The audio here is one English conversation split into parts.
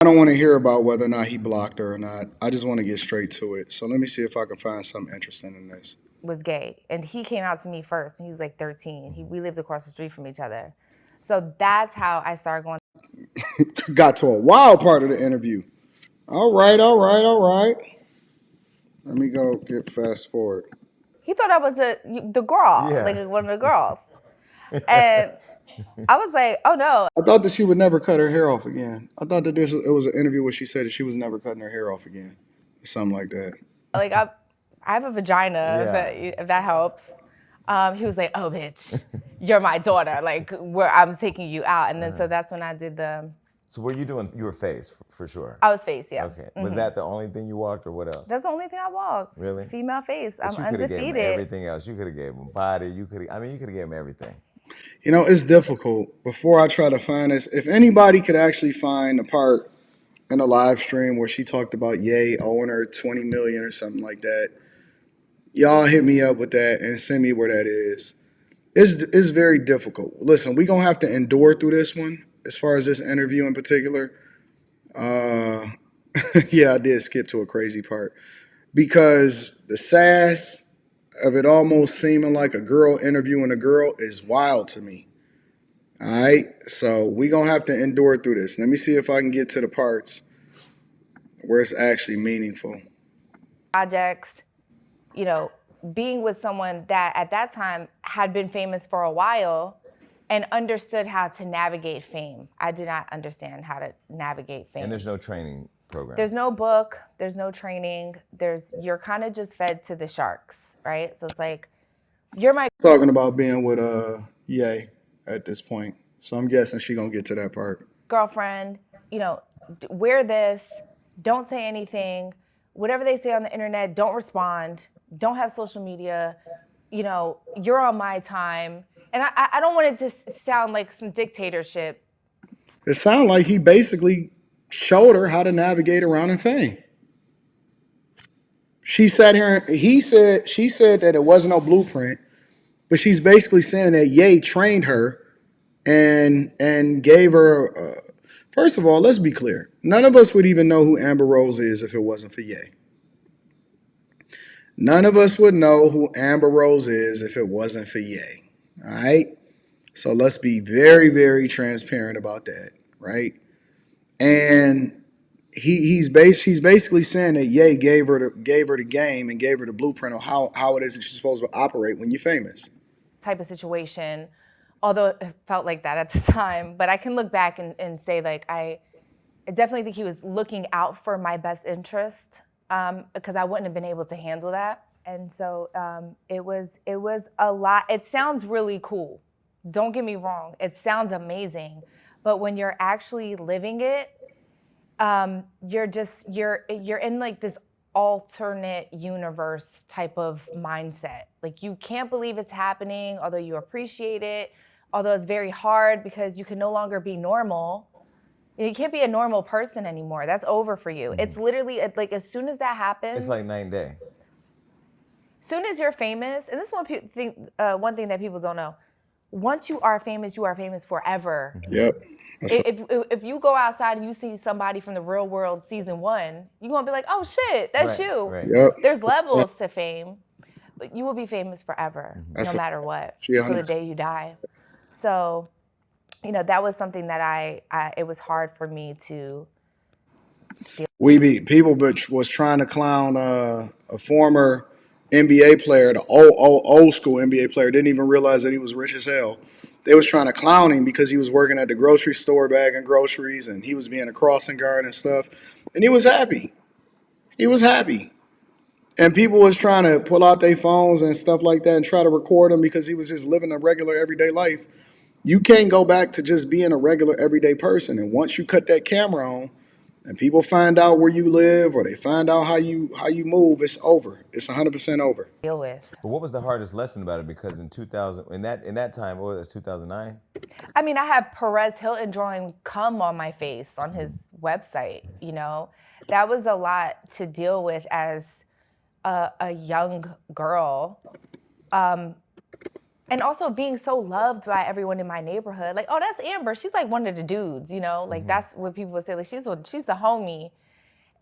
I don't want to hear about whether or not he blocked her or not. I just want to get straight to it. So let me see if I can find something interesting in this. Was gay, and he came out to me first when he was like 13. We lived across the street from each other, so that's how I started going. Got to a wild part of the interview. All right, all right, all right. Let me go get fast forward. He thought I was the girl, Yeah. like one of the girls, and I was like, oh no, I thought that she would never cut her hair off again. I thought that it was an interview where she said that she was never cutting her hair off again, something like that. like I have a vagina, Yeah. if that helps. He was like, oh bitch, you're my daughter, like where I'm taking you out, and then so that's when I did the. So what are you doing? You were face for sure. I was face, yeah. Okay. Was that the only thing you walked, or what else? That's the only thing I walked. Really? Female face. But I'm you could have gave him undefeated. everything else. You could have gave him body. You could. I mean, you could have gave him everything. You know, it's difficult. Before I try to find this, if anybody could actually find the part in the live stream where she talked about Ye owing her 20 million or something like that, y'all hit me up with that and send me where that is. It's very difficult. Listen, we're gonna have to endure through this one as far as this interview in particular. Uh yeah, I did skip to a crazy part because the sass of it almost seeming like a girl interviewing a girl is wild to me. All right, so we gonna have to endure through this. Let me see if I can get to the parts where it's actually meaningful. Projects, you know, being with someone that at that time had been famous for a while and understood how to navigate fame. I did not understand how to navigate fame. And there's no training program. There's no book, there's no training, you're kind of just fed to the sharks, right? So it's like, you're my Talking about being with Ye at this point, so I'm guessing she gonna get to that part. girlfriend, you know, wear this, don't say anything, whatever they say on the internet, don't respond, don't have social media, you know, you're on my time. And I don't want it to sound like some dictatorship. It sounded like he basically showed her how to navigate around in fame. She sat here. She said that it wasn't no blueprint, but she's basically saying that Ye trained her and gave her. First of all, let's be clear. None of us would even know who Amber Rose is if it wasn't for Ye. None of us would know who Amber Rose is if it wasn't for Ye. All right. So let's be very, very transparent about that, right? And she's basically saying that Ye gave her the game and gave her the blueprint of how it is that you're supposed to operate when you're famous. Type of situation, although it felt like that at the time. But I can look back and say, like, I definitely think he was looking out for my best interest, because I wouldn't have been able to handle that. And so it was a lot. It sounds really cool. Don't get me wrong. It sounds amazing. But when you're actually living it, you're in like this alternate universe type of mindset. Like, you can't believe it's happening, although you appreciate it, although it's very hard because you can no longer be normal. You can't be a normal person anymore. That's over for you. It's literally like, as soon as that happens, It's like night and day. as soon as you're famous, and this is one thing that people don't know. Once you are famous forever. Yep. If you go outside and you see somebody from the Real World season 1, you're gonna be like, oh shit, that's Right, you. right. Yep. There's levels to fame, but you will be famous forever, That's no matter what, She till the 100%. day you die. So, you know, that was something that it was hard for me to. People was trying to clown a former NBA player, the old school NBA player, didn't even realize that he was rich as hell. They was trying to clown him because he was working at the grocery store bagging groceries and he was being a crossing guard and stuff. And he was happy. He was happy. And people was trying to pull out their phones and stuff like that and try to record him because he was just living a regular everyday life. You can't go back to just being a regular everyday person. And once you cut that camera on, and people find out where you live or they find out how you move, it's over. It's 100% over. Deal with. But what was the hardest lesson about it? Because in 2000, in that time, what was it, 2009? I mean, I had Perez Hilton drawing cum on my face on his website. You know, that was a lot to deal with as a young girl. And also being so loved by everyone in my neighborhood. Like, oh, that's Amber. She's like one of the dudes, you know? Like, that's what people would say. Like, she's the homie.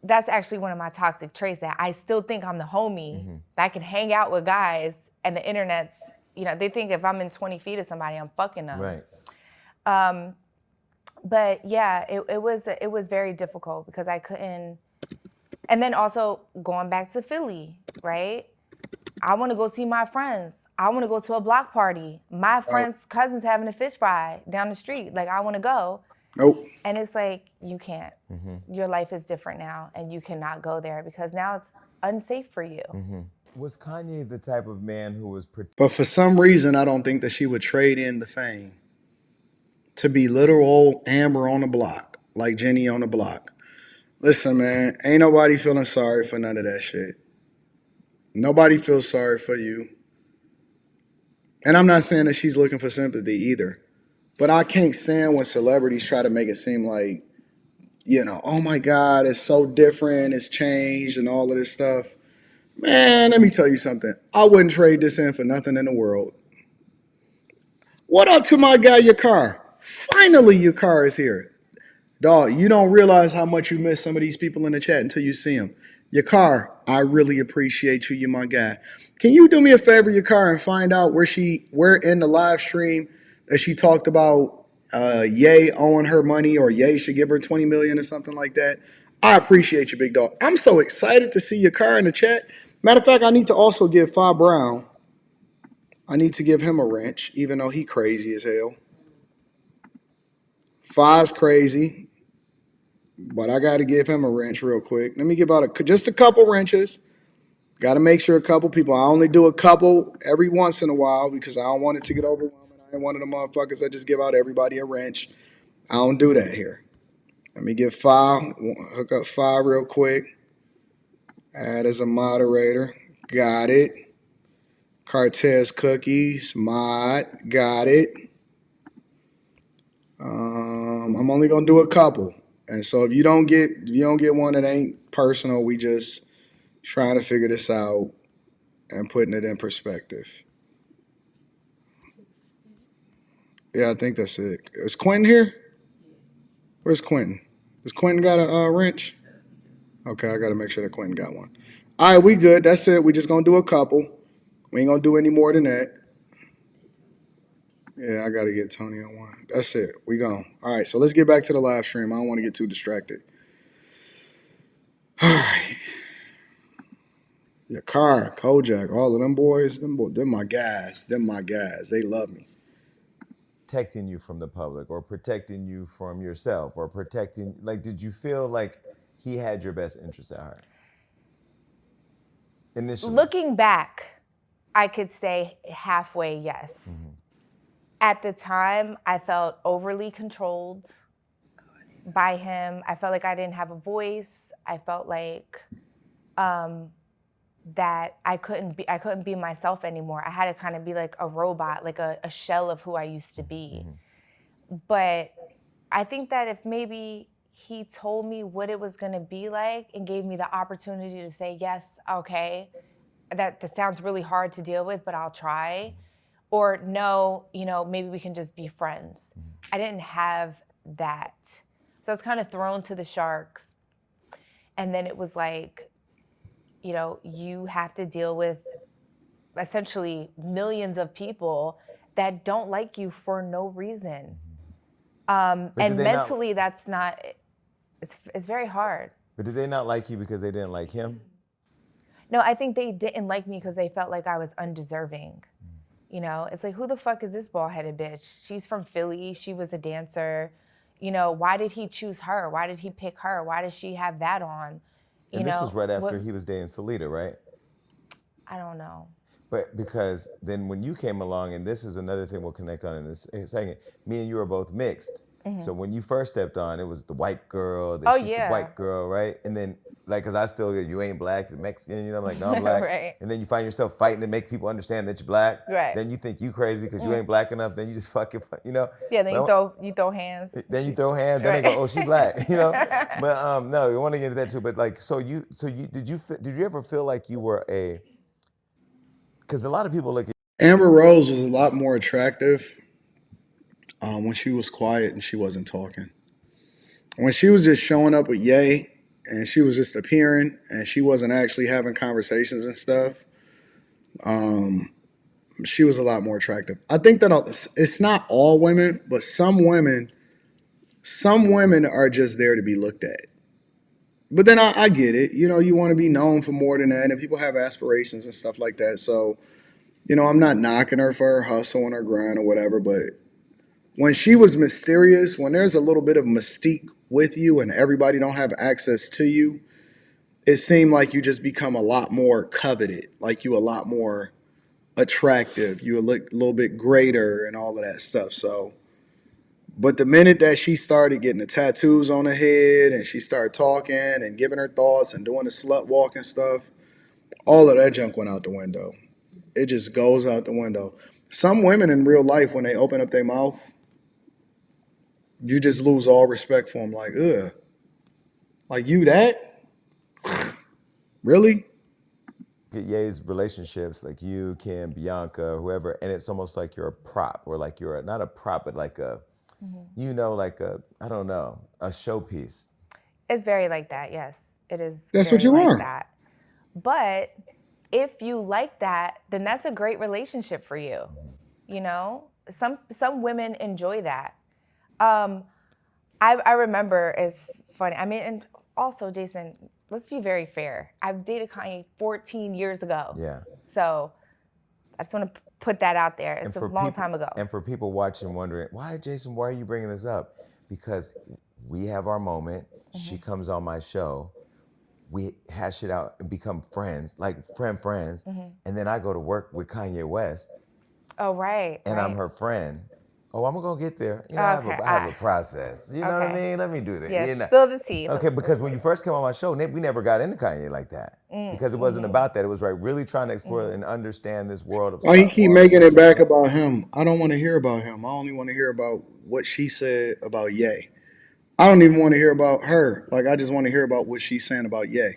That's actually one of my toxic traits, that I still think I'm the homie, that I can hang out with guys, and the internet's, you know, they think if I'm in 20 feet of somebody, I'm fucking them. Right. But yeah, it was very difficult because I couldn't. And then also going back to Philly, right? I want to go see my friends. I want to go to a block party. My friend's cousin's having a fish fry down the street. Like, I want to go. Nope. And it's like, you can't. Your life is different now, and you cannot go there because now it's unsafe for you. Was Kanye the type of man who was But for some reason, I don't think that she would trade in the fame to be little old Amber on the block, like Jenny on the block. Listen, man, ain't nobody feeling sorry for none of that shit. Nobody feels sorry for you. And I'm not saying that she's looking for sympathy either. But I can't stand when celebrities try to make it seem like, you know, oh my God, it's so different, it's changed and all of this stuff. Man, let me tell you something. I wouldn't trade this in for nothing in the world. What up to my guy, your car? Finally, your car is here. Dog, you don't realize how much you miss some of these people in the chat until you see them. Your car, I really appreciate you. You're my guy. Can you do me a favor, your car, and find out where in the live stream that she talked about Ye owing her money, or Ye should give her 20 million or something like that? I appreciate you, big dog. I'm so excited to see your car in the chat. Matter of fact, I need to also give Fa Brown. I need to give him a wrench, even though he crazy as hell. Fa's crazy. But I got to give him a wrench real quick. Let me give out just a couple wrenches. Got to make sure a couple people. I only do a couple every once in a while because I don't want it to get overwhelming. I ain't one of the motherfuckers that just give out everybody a wrench. I don't do that here. Let me get hook up Five real quick. Add as a moderator. Got it. Cartez Cookies, mod. Got it. I'm only gonna do a couple. And so if you don't get one that ain't personal, we just trying to figure this out and putting it in perspective. Yeah, I think that's it. Is Quentin here? Where's Quentin? Does Quentin got a wrench? Okay, I got to make sure that Quentin got one. All right, we good. That's it. We just gonna do a couple. We ain't gonna do any more than that. Yeah, I got to get Tony on one. That's it. We gone. All right, so let's get back to the live stream. I don't want to get too distracted. All right. Your car, Kojak, all of them boys, them my guys. Them my guys. They love me. protecting you from the public, or protecting you from yourself, or protecting, like, did you feel like he had your best interest at heart initially? Looking back, I could say halfway yes. At the time, I felt overly controlled by him. I felt like I didn't have a voice. I felt like that I couldn't be myself anymore. I had to kind of be like a robot, like a shell of who I used to be. But I think that if maybe he told me what it was gonna be like and gave me the opportunity to say, yes, okay, that sounds really hard to deal with, but I'll try. Or no, maybe we can just be friends. I didn't have that. So I was kind of thrown to the sharks. And then it was like, you have to deal with essentially millions of people that don't like you for no reason. And mentally, that's not, it's very hard. But did they not like you because they didn't like him? No, I think they didn't like me because they felt like I was undeserving. It's like, who the fuck is this bald-headed bitch? She's from Philly. She was a dancer. Why did he choose her? Why did he pick her? Why does she have that on? And this was right after he was dating Salida, right? I don't know. But because then when you came along, and this is another thing we'll connect on in a second, me and you are both mixed. So when you first stepped on, it was the white girl, the white girl, right? And then, like, because I still, you ain't black, you're Mexican, I'm like, no, I'm black. Right. And then you find yourself fighting to make people understand that you're black. Right. Then you think you crazy because you ain't black enough. Then you just fucking, Yeah, then you throw hands. Then you throw hands. Then they go, oh, she black, But no, we want to get into that too. But like, so you did you ever feel like you were because a lot of people look at Amber Rose was a lot more attractive when she was quiet and she wasn't talking. When she was just showing up with Ye and she was just appearing and she wasn't actually having conversations and stuff, she was a lot more attractive. I think that it's not all women, but some women are just there to be looked at. But then I get it. You know, you want to be known for more than that, and people have aspirations and stuff like that. So, you know, I'm not knocking her for her hustle and her grind or whatever, but when she was mysterious, when there's a little bit of mystique with you and everybody don't have access to you, it seemed like you just become a lot more coveted, like you a lot more attractive, you look a little bit greater and all of that stuff. So, but the minute that she started getting the tattoos on her head and she started talking and giving her thoughts and doing the slut walk and stuff, all of that junk went out the window. It just goes out the window. Some women in real life, when they open up their mouth, you just lose all respect for them. Like, ugh, like you that? Really? Get Ye's relationships, like you, Kim, Bianca, whoever, and it's almost like you're a prop, or like you're not a prop, but like a, like a, I don't know, a showpiece. It's very like that, yes. It is That's what very you like are. that. But if you like that, then that's a great relationship for you. You know? Some women enjoy that. I remember, it's funny. I mean, and also, Jason, let's be very fair. I've dated Kanye 14 years ago. Yeah. So I just want to put that out there. It's a long time ago. And for people watching, wondering, Jason, why are you bringing this up? Because we have our moment. She comes on my show. We hash it out and become friends, like friends. And then I go to work with Kanye West. Oh, right. And right. I'm her friend. Oh, I'm gonna get there. You know, Okay, I have a process. You know what I okay. mean? Let me do this. Yeah, You know? spill the tea. Okay, because when you first came on my show, we never got into Kanye like that. Because it wasn't about that. It was really trying to explore and understand this world of Why you slut keep walking. making it back about him? I don't want to hear about him. I only want to hear about what she said about Ye. I don't even want to hear about her. Like, I just want to hear about what she's saying about Ye.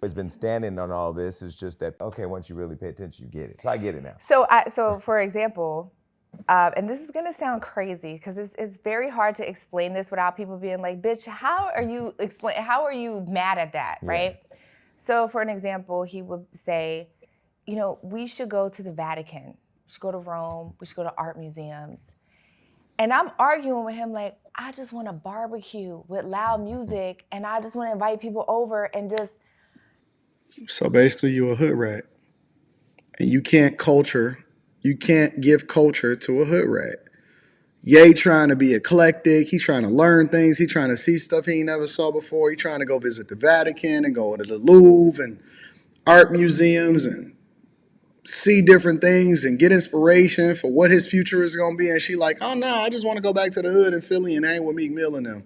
Has been standing on all this is just that, okay, once you really pay attention, you get it. So I get it now. So for example, and this is gonna sound crazy because it's very hard to explain this without people being like, "Bitch, how are you mad at that?" Yeah. Right? So for an example, he would say, you know, we should go to the Vatican, we should go to Rome, we should go to art museums, and I'm arguing with him like, I just want a barbecue with loud music, and I just want to invite people over and just. So basically, you a hood rat, and you can't give culture to a hood rat. Ye trying to be eclectic. He trying to learn things. He trying to see stuff he never saw before. He trying to go visit the Vatican and go to the Louvre and art museums and see different things and get inspiration for what his future is going to be. And she like, oh no, I just want to go back to the hood in Philly and hang with Meek Mill and them.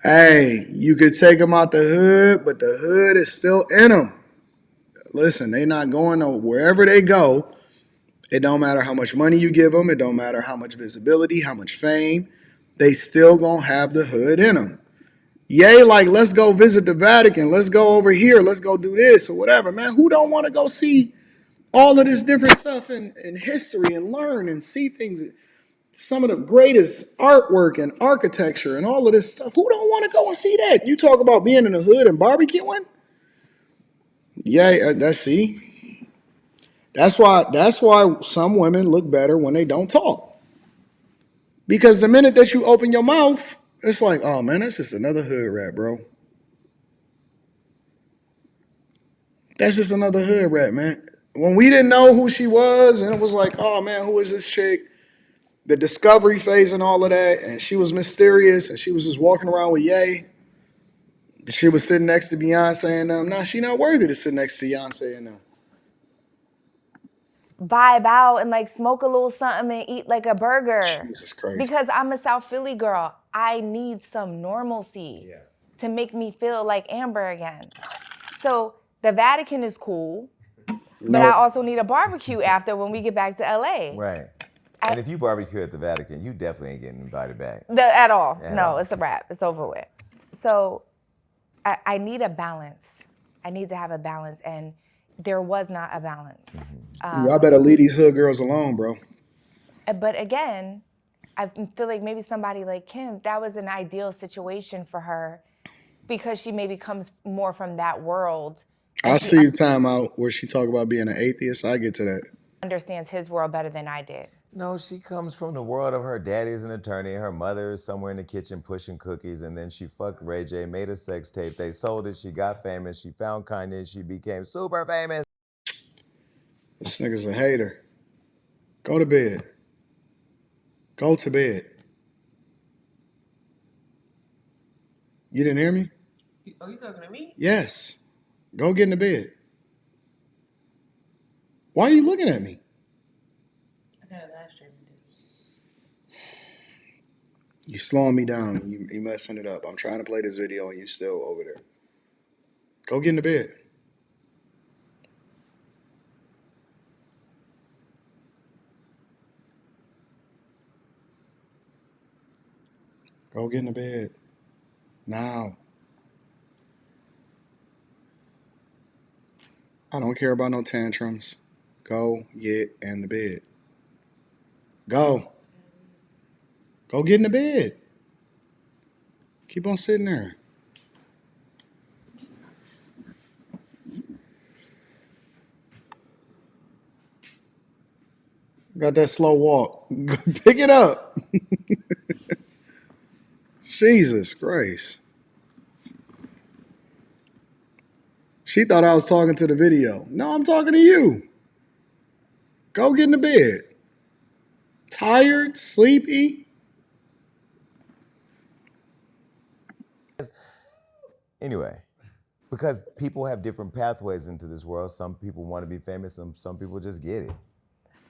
Hey, you could take them out the hood, but the hood is still in them. Listen, they not going to wherever they go. It don't matter how much money you give them. It don't matter how much visibility, how much fame. They still gonna have the hood in them. Yay, like, let's go visit the Vatican. Let's go over here. Let's go do this or whatever, man. Who don't want to go see all of this different stuff in history and learn and see things, some of the greatest artwork and architecture and all of this stuff? Who don't want to go and see that? You talk about being in the hood and barbecuing? Yeah, see. That's why some women look better when they don't talk. Because the minute that you open your mouth, it's like, oh man, that's just another hood rat, bro. That's just another hood rat, man. When we didn't know who she was, and it was like, oh man, who is this chick? The discovery phase and all of that, and she was mysterious, and she was just walking around with Ye. She was sitting next to Beyonce and them. Nah, she not worthy to sit next to Beyonce and them. Vibe out and like smoke a little something and eat like a burger. Jesus Christ. Because I'm a South Philly girl. I need some normalcy to make me feel like Amber again. So the Vatican is cool, but I also need a barbecue after when we get back to LA. Right. And if you barbecue at the Vatican, you definitely ain't getting invited back. At all. At No, all. it's a wrap. It's over with. So I need a balance. I need to have a balance, and there was not a balance. Y'all better leave these hood girls alone, bro. But again, I feel like maybe somebody like Kim, that was an ideal situation for her because she maybe comes more from that world I and she see the time out where she talk about being an atheist. I get to that. understands his world better than I did. No, she comes from the world of her daddy's an attorney, her mother is somewhere in the kitchen pushing cookies, and then she fucked Ray J, made a sex tape, they sold it, she got famous, she found Kanye, she became super famous. This nigga's a hater. Go to bed. Go to bed. You didn't hear me? Oh, you talking to me? Yes. Go get in the bed. Why are you looking at me? I got a live stream to do. You slowing me down. You messing it up. I'm trying to play this video and you still over there. Go get in the bed. Go get in the bed. Now. I don't care about no tantrums. Go get in the bed. Go. Go get in the bed. Keep on sitting there. Got that slow walk. Pick it up. Jesus Christ. She thought I was talking to the video. No, I'm talking to you. Go get in the bed. Tired? Sleepy? Anyway, because people have different pathways into this world. Some people want to be famous, and some people just get it.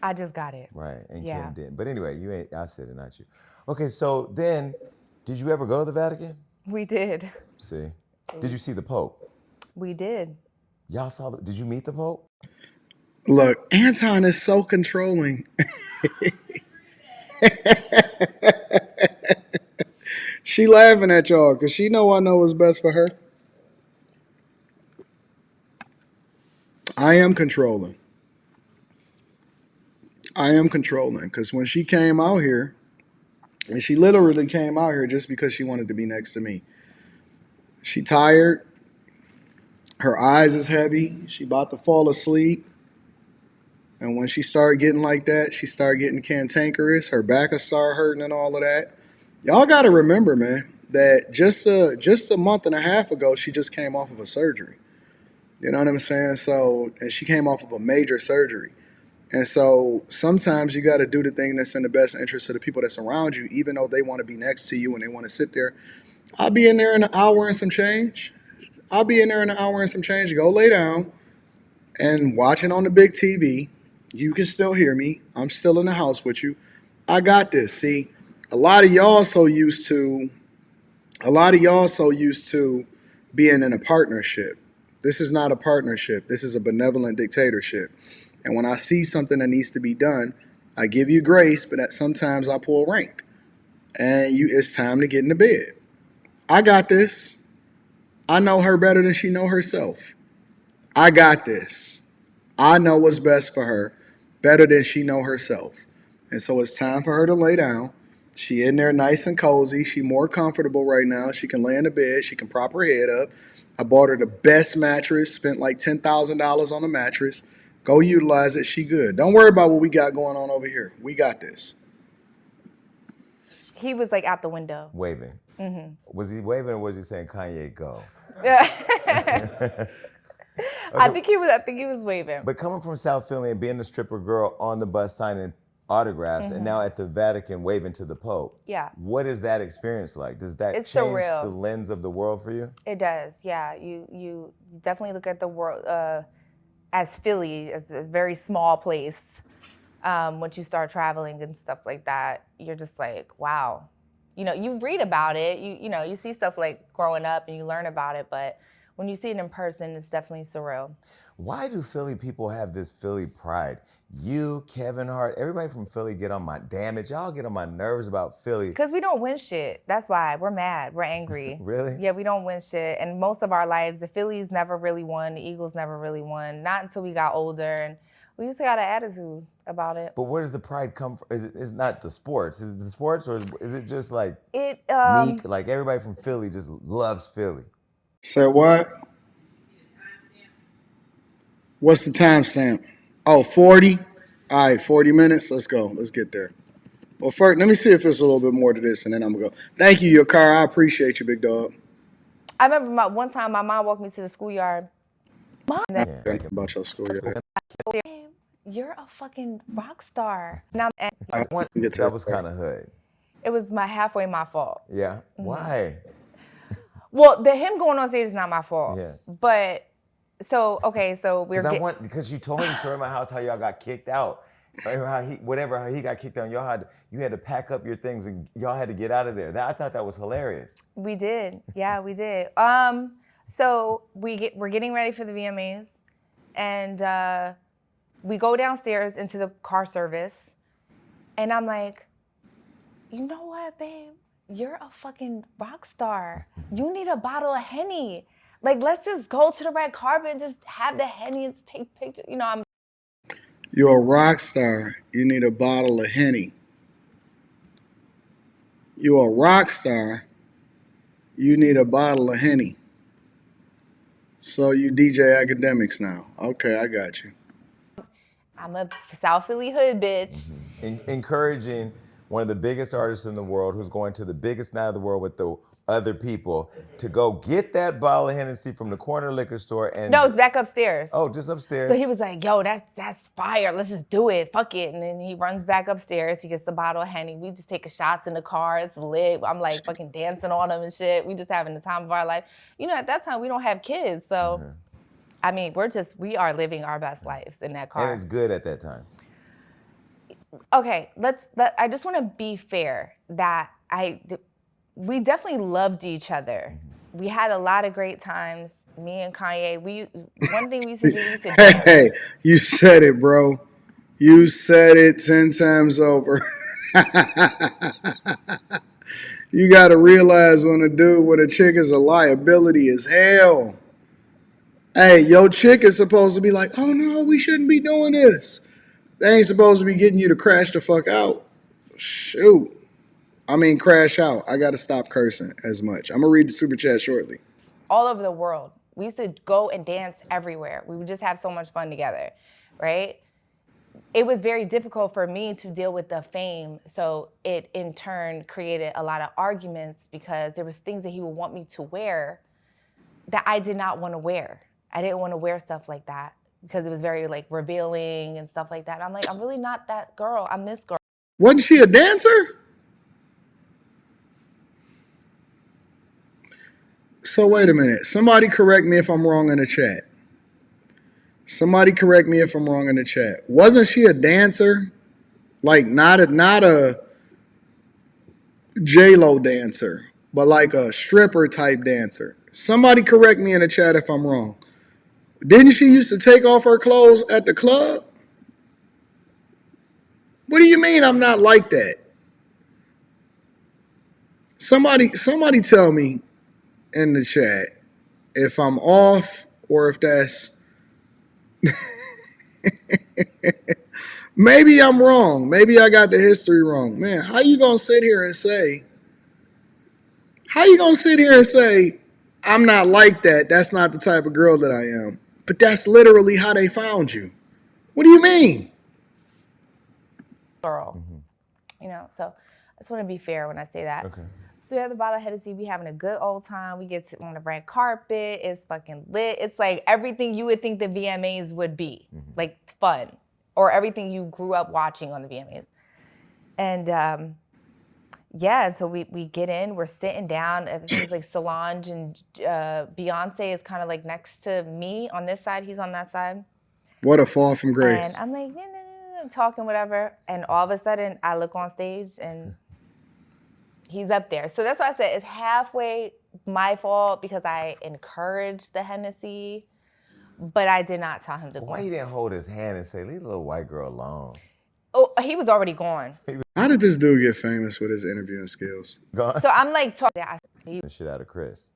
I just got it. Right, and Yeah. Kim didn't. But anyway, you ain't, I said it, not you. Okay, so then, did you ever go to the Vatican? We did. See? Did you see the Pope? We did. Y'all saw did you meet the Pope? Look, Anton is so controlling. She laughing at y'all because she know I know what's best for her. I am controlling. I am controlling because when she came out here, and she literally came out here just because she wanted to be next to me. She tired. Her eyes is heavy. She about to fall asleep. And when she started getting like that, she started getting cantankerous. Her back will start hurting and all of that. Y'all got to remember, man, that just a month and a half ago, she just came off of a surgery. You know what I'm saying? So, and she came off of a major surgery. And so sometimes you got to do the thing that's in the best interest of the people that's around you, even though they want to be next to you and they want to sit there. I'll be in there in an hour and some change. I'll be in there in an hour and some change. Go lay down and watching on the big TV. You can still hear me. I'm still in the house with you. I got this. See, a lot of y'all so used to being in a partnership. This is not a partnership. This is a benevolent dictatorship. And when I see something that needs to be done, I give you grace, but sometimes I pull rank. And it's time to get in the bed. I got this. I know her better than she know herself. I got this. I know what's best for her better than she know herself. And so it's time for her to lay down. She in there nice and cozy. She more comfortable right now. She can lay in the bed. She can prop her head up. I bought her the best mattress. Spent like $10,000 on the mattress. Go utilize it. She good. Don't worry about what we got going on over here. We got this. He was like out the window. Waving. Mm-hmm. Was he waving or was he saying Kanye go? Okay. I think he was waving. But coming from South Philly and being a stripper girl on the bus signing autographs and now at the Vatican waving to the Pope. Yeah. What is that experience like? Does that It's change surreal. the lens of the world for you? It does, yeah. You definitely look at the world as Philly, as a very small place. Once you start traveling and stuff like that, you're just like, wow. You know, you read about it, you see stuff like growing up and you learn about it, but when you see it in person, it's definitely surreal. Why do Philly people have this Philly pride? You, Kevin Hart, everybody from Philly get on my y'all get on my nerves about Philly. Because we don't win shit. That's why. We're mad. We're angry. Really? Yeah, we don't win shit. And most of our lives, the Phillies never really won. The Eagles never really won. Not until we got older. And we just got an attitude about it. But where does the pride come from? It's not the sports. Is it the sports, or is it just like It meek? Like everybody from Philly just loves Philly. Say what? What's the timestamp? Oh, 40? All right, 40 minutes. Let's go. Let's get there. Well, first, let me see if there's a little bit more to this, and then I'm going to go. Thank you, your car. I appreciate you, big dog. I remember one time my mom walked me to the schoolyard. Mom, About your school, yeah. you're a fucking rock star. And That was kind of hood. It was halfway my fault. Yeah. Why? Well, him going on stage is not my fault. Yeah. But so Because you told me the story of my house how y'all got kicked out. Or how he got kicked out, you had to pack up your things and y'all had to get out of there. I thought that was hilarious. We did. Yeah, we did. So we're getting ready for the VMAs, and we go downstairs into the car service, and I'm like, you know what, babe? You're a fucking rock star. You need a bottle of Henny. Like, let's just go to the red carpet and just have the Henny and take pictures. You know, You're a rock star. You need a bottle of Henny. You're a rock star. You need a bottle of Henny. So you DJ Academics now. Okay, I got you. I'm a South Philly hood bitch. Encouraging one of the biggest artists in the world who's going to the biggest night of the world with the other people to go get that bottle of Hennessy from the corner liquor store and No, it's back upstairs. Oh, just upstairs. So he was like, yo, that's fire. Let's just do it. Fuck it. And then he runs back upstairs. He gets the bottle of Henny. We just take shots in the car. It's lit. I'm like fucking dancing on him and shit. We just having the time of our life. You know, at that time we don't have kids. So I mean, we are living our best lives in that car. And it's good at that time. Okay, I just want to be fair that we definitely loved each other. We had a lot of great times. Me and Kanye, one thing we used to do, we used to dance. Hey, you said it, bro. You said it 10 times over. You got to realize when a chick is a liability as hell. Hey, your chick is supposed to be like, oh no, we shouldn't be doing this. They ain't supposed to be getting you to crash the fuck out. Shoot. I mean, crash out. I got to stop cursing as much. I'm going to read the super chat shortly. All over the world. We used to go and dance everywhere. We would just have so much fun together, right? It was very difficult for me to deal with the fame. So it, in turn, created a lot of arguments because there was things that he would want me to wear that I did not want to wear. I didn't want to wear stuff like that because it was very, like, revealing and stuff like that. I'm like, I'm really not that girl. I'm this girl. Wasn't she a dancer? So wait a minute. Somebody correct me if I'm wrong in the chat. Wasn't she a dancer? Like not a J-Lo dancer, but like a stripper type dancer. Somebody correct me in the chat if I'm wrong. Didn't she used to take off her clothes at the club? What do you mean I'm not like that? Somebody tell me in the chat if I'm off or if that's maybe I'm wrong. Maybe I got the history wrong. Man, how you gonna sit here and say I'm not like that? That's not the type of girl that I am. But that's literally how they found you. What do you mean? Girl. You know, so I just want to be fair when I say that. Okay. So we have the bottle of Hennessy. We having a good old time. We get on the red carpet. It's fucking lit. It's like everything you would think the VMAs would be. Like fun. Or everything you grew up watching on the VMAs. And and so we get in. We're sitting down. I think it's like Solange and Beyonce is kind of like next to me on this side. He's on that side. What a fall from grace. And I'm like, talking, whatever. And all of a sudden, I look on stage and he's up there. So that's why I said it's halfway my fault because I encouraged the Hennessy. but I did not tell him to go Why on you stage. didn't hold his hand and say, leave the little white girl alone? Oh, he was already gone. How did this dude get famous with his interviewing skills? Gone? So I'm like talking The shit out of Chris.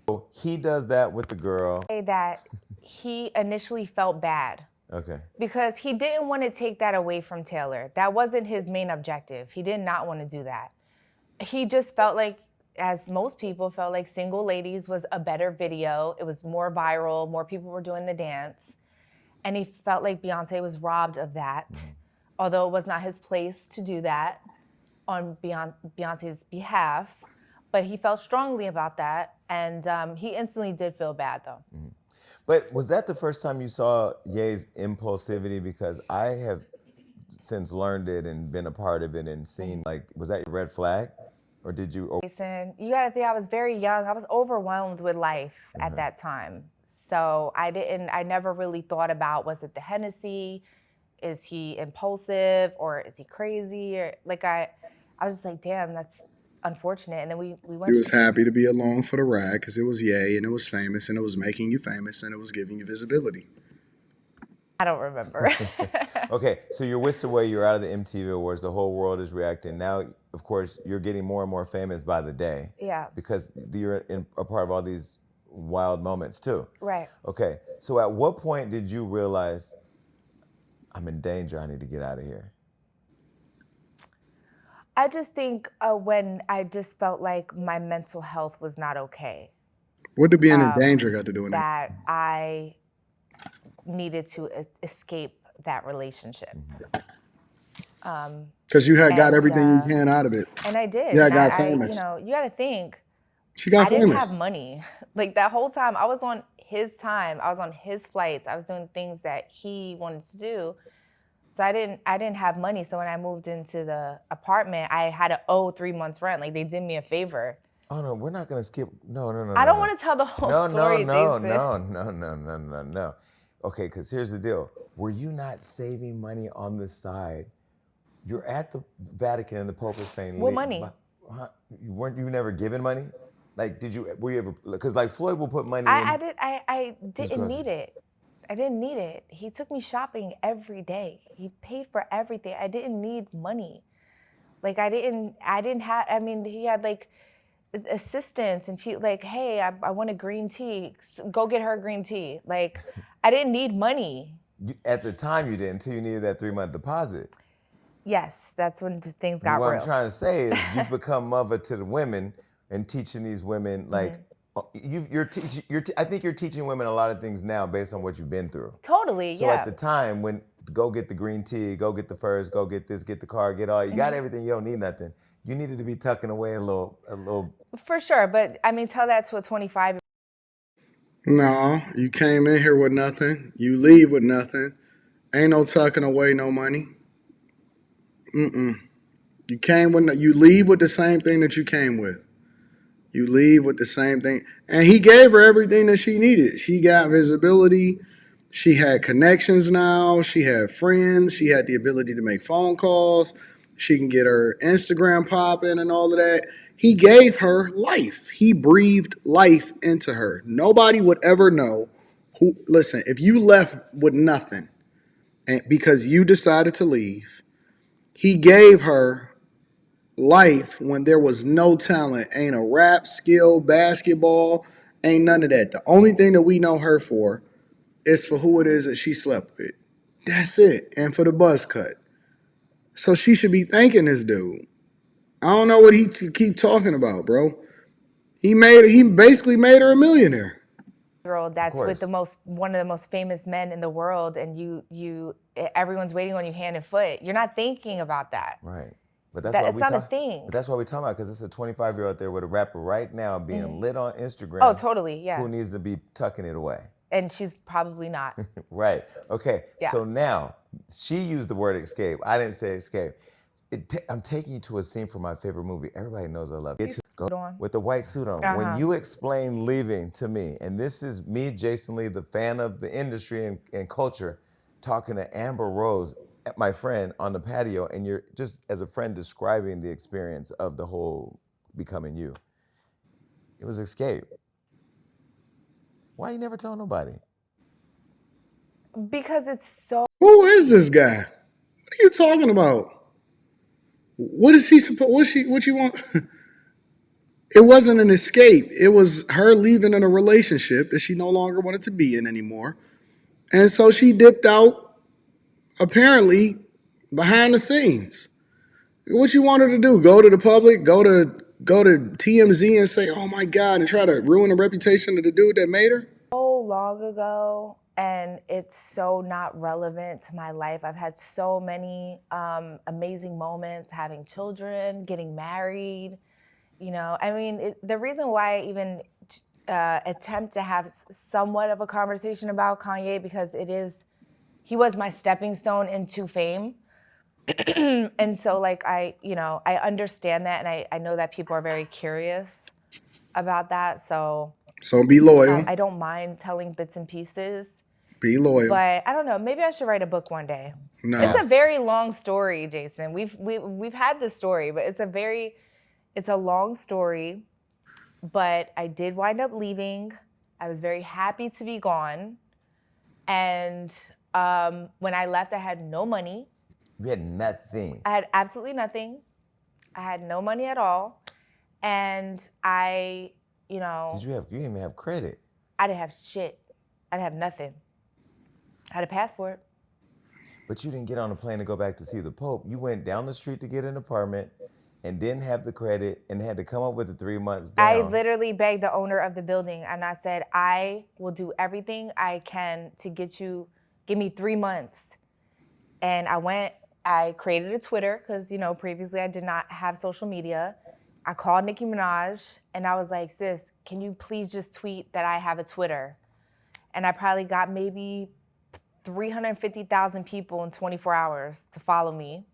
So he does that with the girl. that he initially felt bad Okay. because he didn't want to take that away from Taylor. That wasn't his main objective. He did not want to do that. He just felt like, as most people felt like, Single Ladies was a better video. It was more viral, more people were doing the dance. And he felt like Beyonce was robbed of that, although it was not his place to do that on Beyonce's behalf. But he felt strongly about that, and he instantly did feel bad, though. But was that the first time you saw Ye's impulsivity? Because I have since learned it and been a part of it and seen, like, was that your red flag? Or did you? Jason, you gotta think I was very young. I was overwhelmed with life at that time. So I never really thought about, was it the Hennessy? Is he impulsive or is he crazy? Or like I was just like, damn, that's unfortunate. And then we went He was happy to be along for the ride because it was Ye and it was famous and it was making you famous and it was giving you visibility. I don't remember. Okay, so you're whisked away, you're out of the MTV Awards, the whole world is reacting. Now, of course, you're getting more and more famous by the day. Yeah. Because you're a part of all these wild moments too. Right. Okay, so at what point did you realize, I'm in danger, I need to get out of here? I just think when I just felt like my mental health was not okay, What did being in danger got to do with it? that I needed to escape that relationship. Because you had got And, everything you can out of it. And I did. Yeah, And got I, famous. you got to think, She got I didn't famous. have money. Like that whole time, I was on his time. I was on his flights. I was doing things that he wanted to do. So I didn't have money. So when I moved into the apartment, I had to owe 3 months rent. Like they did me a favor. Oh no, we're not gonna skip. No. I don't want to tell the whole story, Jason. No. Okay, because here's the deal. Were you not saving money on the side? You're at the Vatican and the Pope is saying, What money? You never given money? Like, were you ever, because like Floyd will put money in. I didn't need groceries. it. I didn't need it. He took me shopping every day. He paid for everything. I didn't need money. Like I didn't have, I mean, he had like assistants and people like, hey, I want a green tea. Go get her a green tea. Like I didn't need money. At the time you didn't, until you needed that 3-month deposit. Yes, that's when things got What real. I'm trying to say is you've become mother to the women and teaching these women, like, I think you're teaching women a lot of things now based on what you've been through. Totally, So yeah. at the time when, go get the green tea, go get the furs, go get this, get the car, get all, you got everything, you don't need nothing. You needed to be tucking away a little. For sure, but I mean, tell that to a 25. No, you came in here with nothing. You leave with nothing. Ain't no tucking away no money. You leave with the same thing that you came with. You leave with the same thing. And he gave her everything that she needed. She got visibility. She had connections now. She had friends. She had the ability to make phone calls. She can get her Instagram popping and all of that. He gave her life. He breathed life into her. Nobody would ever know who. Listen, if you left with nothing and because you decided to leave, he gave her life when there was no talent. Ain't a rap skill, basketball, ain't none of that. The only thing that we know her for is for who it is that she slept with. That's it. And for the buzz cut. So she should be thanking this dude. I don't know what he keep talking about, bro. He basically made her a millionaire. Girl, that's with course. one of the most famous men in the world, and everyone's waiting on you hand and foot. You're not thinking about that. Right. But that's That- why it's we not a talk. thing. But that's why we talking about, because it's a 25-year-old out there with a rapper right now being lit on Instagram. Oh, totally, yeah. Who needs to be tucking it away. And she's probably not. Right. Okay. Yeah. So now she used the word escape. I didn't say escape. I'm taking you to a scene from my favorite movie. Everybody knows I love it. Go on. with the white suit on. When you explain leaving to me, and this is me, Jason Lee, the fan of the industry and culture, talking to Amber Rose, my friend, on the patio, and you're just as a friend describing the experience of the whole becoming you. It was escape. Why you never tell nobody? Because it's so. Who is this guy? What are you talking about? What is he supposed? What you want? It wasn't an escape. It was her leaving in a relationship that she no longer wanted to be in anymore. And so she dipped out, apparently, behind the scenes. What you want her to do? Go to the public, go to TMZ and say, "Oh my God," and try to ruin the reputation of the dude that made her? So long ago, and it's so not relevant to my life. I've had so many amazing moments, having children, getting married. You know, I mean, the reason why I even attempt to have somewhat of a conversation about Kanye, because he was my stepping stone into fame. And so like I understand that, and I know that people are very curious about that. So Be loyal. I don't mind telling bits and pieces. Be loyal. But I don't know, maybe I should write a book one day. No. It's a very long story, Jason. We've had this story, but it's a long story. But I did wind up leaving. I was very happy to be gone. And when I left, I had no money. You had nothing. I had absolutely nothing. I had no money at all. And you didn't even have credit. I didn't have shit. I didn't have nothing. I had a passport. But you didn't get on a plane to go back to see the Pope. You went down the street to get an apartment and didn't have the credit and had to come up with the 3 months down. I literally begged the owner of the building, and I said, I will do everything I can to give me 3 months. And I created a Twitter because, previously I did not have social media. I called Nicki Minaj and I was like, sis, can you please just tweet that I have a Twitter? And I probably got maybe 350,000 people in 24 hours to follow me.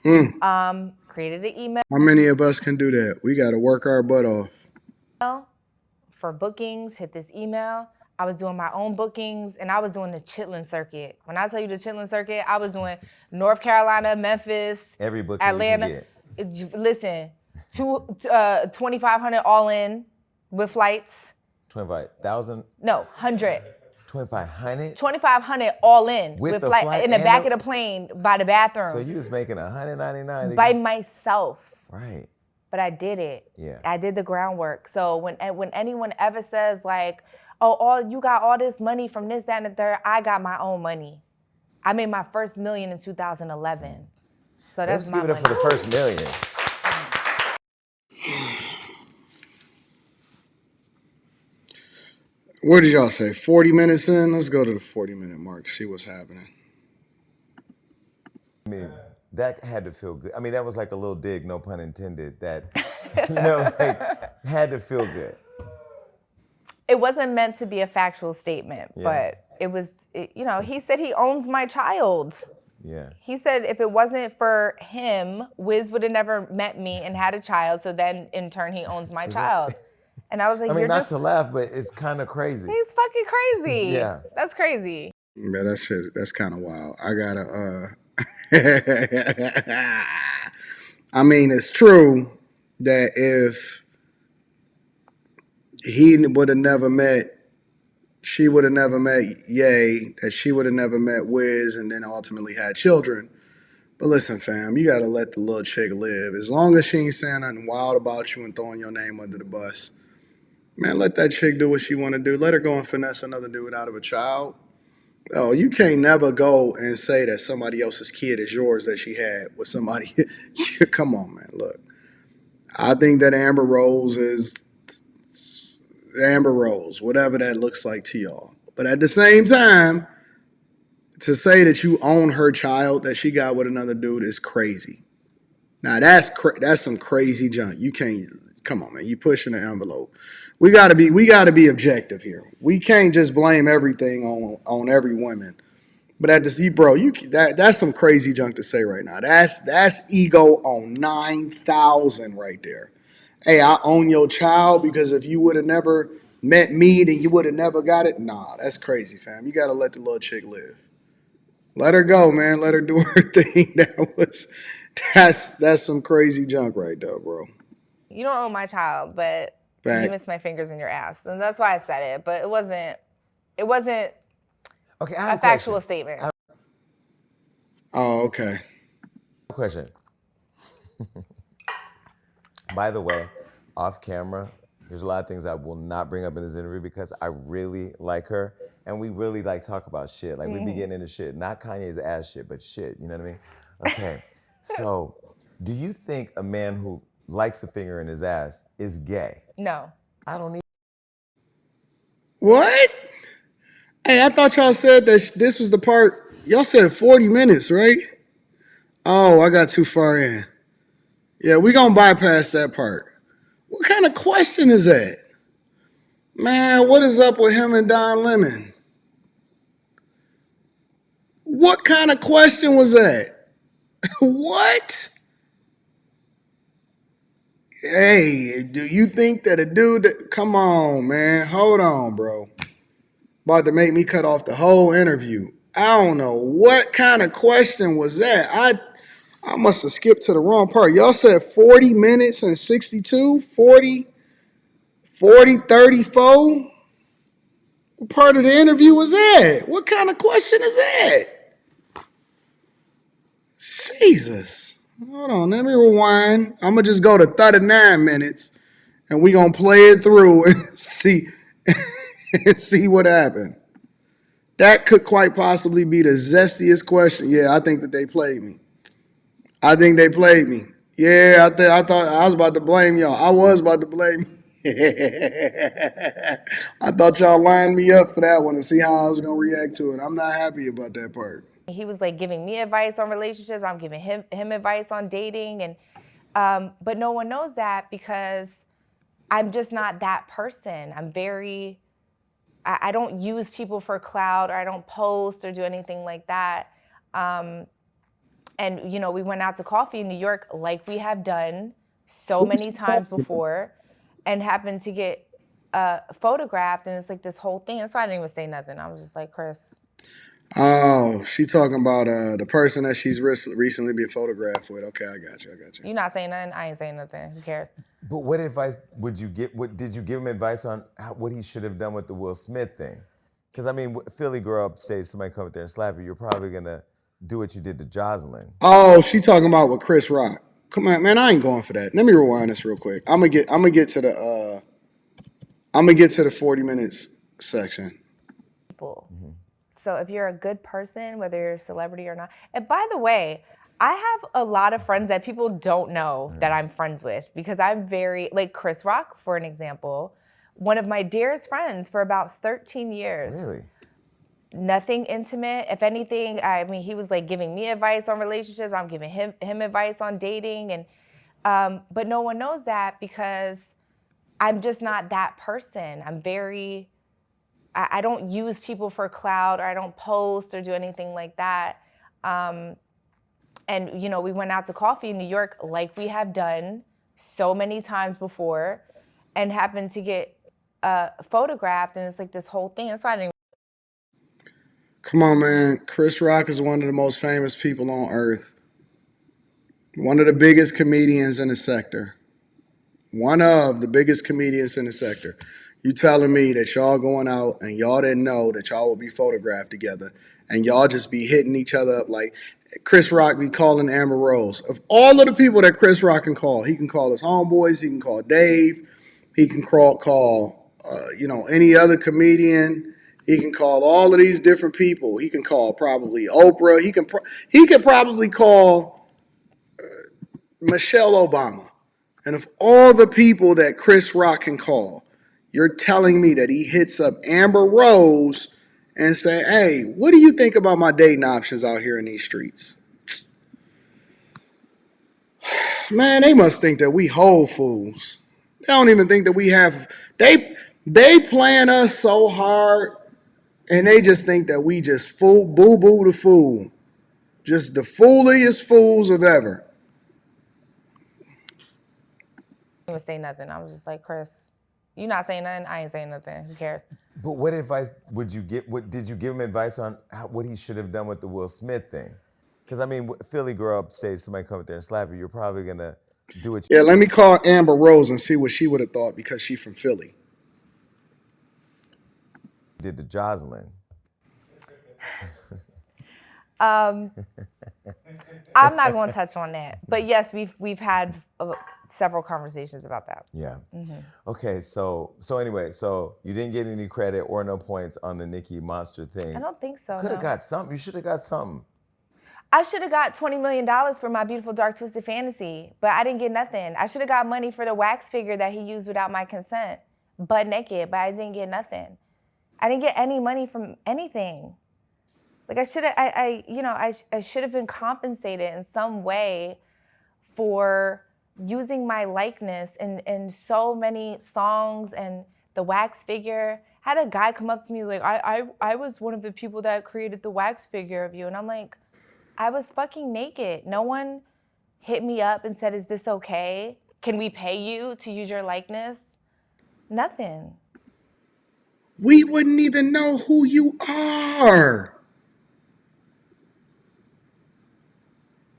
Created an email. How many of us can do that? We got to work our butt off. For bookings, hit this email. I was doing my own bookings, and I was doing the chitlin circuit. When I tell you the chitlin circuit, I was doing North Carolina, Memphis, every booking Atlanta. Listen, 2,500 all in with flights. 25,000? No, 100. 2,500? 2,500 all in with the flight in the back of the plane by the bathroom. So you was making $199 by myself. Right. But I did it. Yeah. I did the groundwork. So when anyone ever says like, oh, you got all this money from this, that, and the third, I got my own money. I made my first million in 2011. So that's my money. Let's give it up for the first million. What did y'all say? 40 minutes in? Let's go to the 40-minute mark, see what's happening. I mean, that had to feel good. I mean, that was like a little dig, no pun intended, that, had to feel good. It wasn't meant to be a factual statement, but it was, he said he owns my child. Yeah. He said if it wasn't for him, Wiz would have never met me and had a child, so then in turn he owns my child. And I was like, not to laugh, but it's kind of crazy. He's fucking crazy. Yeah. That's crazy. Yeah, that's kind of wild. I gotta, I mean, it's true that if he would have never met, she would have never met Ye, that she would have never met Wiz and then ultimately had children. But listen, fam, you gotta let the little chick live. As long as she ain't saying nothing wild about you and throwing your name under the bus, man, let that chick do what she want to do. Let her go and finesse another dude out of a child. Oh, you can't never go and say that somebody else's kid is yours that she had with somebody. Come on, man. Look, I think that Amber Rose is Amber Rose, whatever that looks like to y'all. But at the same time, to say that you own her child that she got with another dude is crazy. Now that's some crazy junk. You can't. Come on, man. You pushing the envelope. We gotta be objective here. We can't just blame everything on every woman. But at this, bro, that's some crazy junk to say right now. That's ego on 9,000 right there. Hey, I own your child because if you would have never met me, then you would have never got it. Nah, that's crazy, fam. You gotta let the little chick live. Let her go, man. Let her do her thing. That's some crazy junk right there, bro. You don't own my child, but you miss my fingers in your ass. And that's why I said it. But it wasn't Okay, I have A a question. factual statement. Oh, okay. Question. By the way, off camera, there's a lot of things I will not bring up in this interview because I really like her and we really like talk about shit. Like we be getting into shit, not Kanye's ass shit, but shit. You know what I mean? Okay. So, do you think a man who likes a finger in his ass is gay? No. I don't need. What? Hey, I thought y'all said that this was the part. Y'all said 40 minutes, right? Oh, I got too far in. Yeah, we gonna bypass that part. What kind of question is that? Man, what is up with him and Don Lemon? What kind of question was that? What? Hey, do you think that a dude that, come on, man, hold on, bro. About to make me cut off the whole interview. I don't know what kind of question was that. I must have skipped to the wrong part. Y'all said 40 minutes and 62, 40, 40, 34. What part of the interview was that? What kind of question is that? Jesus. Hold on, let me rewind. I'm going to just go to 39 minutes and we going to play it through and see what happened. That could quite possibly be the zestiest question. Yeah, I think that they played me. I think they played me. Yeah, I thought I was about to blame y'all. I was about to blame. I thought y'all lined me up for that one and see how I was gonna react to it. I'm not happy about that part. He was like giving me advice on relationships. I'm giving him advice on dating, and but no one knows that because I'm just not that person. I'm very. I don't use people for clout, or I don't post or do anything like that. And you know, we went out to coffee in New York like we have done so many times before, and happened to get photographed, and it's like this whole thing. That's why I didn't even say nothing. I was just like, Chris. Oh, she talking about the person that she's recently been photographed with. Okay, I got you. You're not saying nothing. I ain't saying nothing. Who cares? But what advice would you get? What did you give him advice on what he should have done with the Will Smith thing? Because I mean, Philly girl upstage, somebody come up there and slap you, you're probably gonna do what you did to Jocelyn. Oh, she talking about with Chris Rock. Come on, man, I ain't going for that. Let me rewind this real quick. I'm gonna get to the 40 minutes section. People. So if you're a good person, whether you're a celebrity or not, and by the way, I have a lot of friends that people don't know that I'm friends with because I'm very, like Chris Rock, for an example, one of my dearest friends for about 13 years. Really? Nothing intimate. If anything, I mean, he was like giving me advice on relationships. I'm giving him advice on dating, and but no one knows that because I'm just not that person. I'm very. I don't use people for clout, or I don't post or do anything like that. And you know, we went out to coffee in New York like we have done so many times before, and happened to get photographed, and it's like this whole thing. That's why I didn't. Come on, man. Chris Rock is one of the most famous people on earth. One of the biggest comedians in the sector. One of the biggest comedians in the sector. You telling me that y'all going out and y'all didn't know that y'all would be photographed together and y'all just be hitting each other up like Chris Rock be calling Amber Rose. Of all of the people that Chris Rock can call, he can call his homeboys, he can call Dave, he can call any other comedian. He can call all of these different people. He can call probably Oprah. He could probably call Michelle Obama. And of all the people that Chris Rock can call, you're telling me that he hits up Amber Rose and say, hey, what do you think about my dating options out here in these streets? Man, they must think that we whole fools. They don't even think that we have, they plan us so hard and they just think that we just boo-boo the fool. Just the fooliest fools of ever. Even say nothing. I was just like, Chris, you not saying nothing. I ain't saying nothing. Who cares? But what advice would you get? What did you give him advice on what he should have done with the Will Smith thing? Because I mean, Philly girl upstage, somebody come up there and slap you, you're probably gonna do what you Yeah, let me call Amber Rose and see what she would have thought because she's from Philly. did to Jocelyn. I'm not going to touch on that. But yes, we've had several conversations about that. Yeah. Okay. So anyway, so you didn't get any credit or no points on the Nicki Monster thing. I don't think so. Could have No. got something. You should have got something. I should have got $20 million for my beautiful dark twisted fantasy, but I didn't get nothing. I should have got money for the wax figure that he used without my consent, butt naked, but I didn't get nothing. I didn't get any money from anything. Like I should have, I should have been compensated in some way for using my likeness in so many songs and the wax figure. I had a guy come up to me like, I was one of the people that created the wax figure of you, and I'm like, I was fucking naked. No one hit me up and said, is this okay? Can we pay you to use your likeness? Nothing. We wouldn't even know who you are.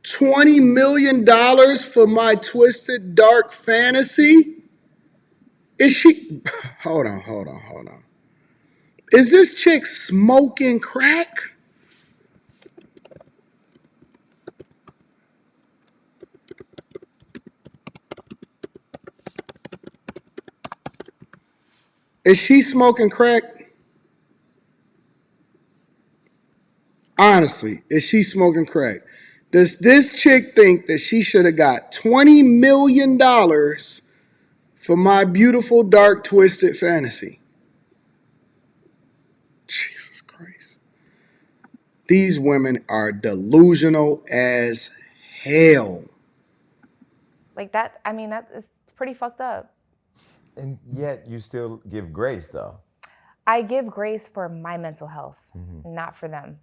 $20 million for my twisted dark fantasy? Is she... Hold on. Is this chick smoking crack? Is she smoking crack? Honestly, is she smoking crack? Does this chick think that she should have got $20 million for my beautiful, dark, twisted fantasy? Jesus Christ. These women are delusional as hell. Like that, I mean, that is pretty fucked up. And yet you still give grace, though. I give grace for my mental health, not for them.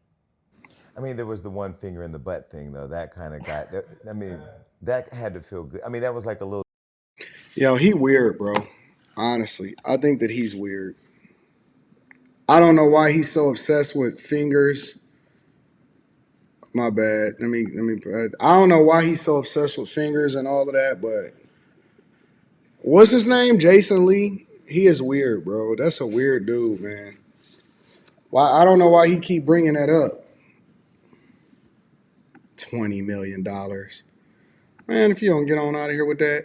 I mean, there was the one finger in the butt thing, though. That kind of got, I mean, that had to feel good. I mean, that was like a little. Yo, he weird, bro. Honestly, I think that he's weird. I don't know why he's so obsessed with fingers. My bad. I don't know why he's so obsessed with fingers and all of that, but what's his name? Jason Lee. He is weird, bro. That's a weird dude, man. Why? I don't know why he keep bringing that up. $20 million, man. If you don't get on out of here with that.